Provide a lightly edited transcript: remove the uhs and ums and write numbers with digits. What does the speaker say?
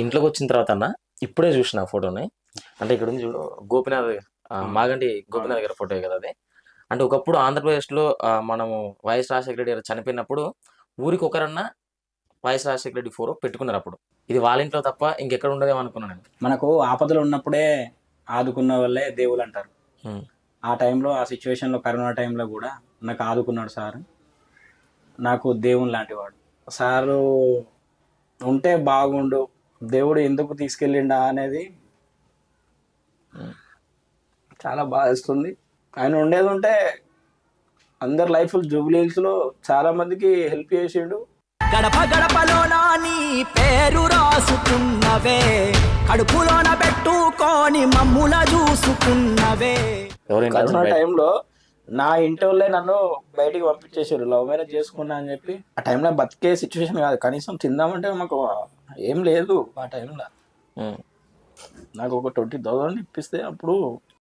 ఇంట్లోకి వచ్చిన తర్వాత అన్న ఇప్పుడే చూసిన ఆ ఫోటోని. అంటే ఇక్కడ ఉంది చూడు గోపినాథ్, మాగంటి గోపినాథ్ గారి ఫోటో కదా అది. అంటే ఒకప్పుడు ఆంధ్రప్రదేశ్లో మనము వైఎస్ రాజశేఖర రెడ్డి గారు చనిపోయినప్పుడు ఊరికి ఒకరన్నా వైఎస్ రాజశేఖర రెడ్డి ఫోటో పెట్టుకున్నారు. అప్పుడు ఇది వాళ్ళ ఇంట్లో తప్ప ఇంకెక్కడ ఉండదేమో అనుకున్నాను. మనకు ఆపదలు ఉన్నప్పుడే ఆదుకున్న వాళ్ళే దేవుళ్ళు అంటారు. ఆ టైంలో ఆ సిచ్యువేషన్లో కరోనా టైంలో కూడా నాకు ఆదుకున్నాడు సార్. నాకు దేవుని లాంటి వాడు సారు. ఉంటే బాగుండు, దేవుడు ఎందుకు తీసుకెళ్ళిండా అనేది చాలా బాధేస్తుంది. ఆయన ఉండేది ఉంటే అందరి లైఫ్ జూబ్లీహిల్స్లో చాలా మందికి హెల్ప్ చేసిండు. గడప గడపలోన నీ పేరు రాసుకున్నవే, కడుపులోన పెట్టుకొని మమ్ముల చూసుకున్నవే. కరోనా టైంలో నా ఇంటి వాళ్ళే నన్ను బయటికి పంపించేసారు, లవ్ మ్యారేజ్ చేసుకున్నా అని చెప్పి. ఆ టైంలో బతికే సిచ్యువేషన్ కాదు, కనీసం తిందామంటే మాకు ఏం లేదు. ఆ టైంలో నాకు ఒక 20,000 ఇప్పిస్తే అప్పుడు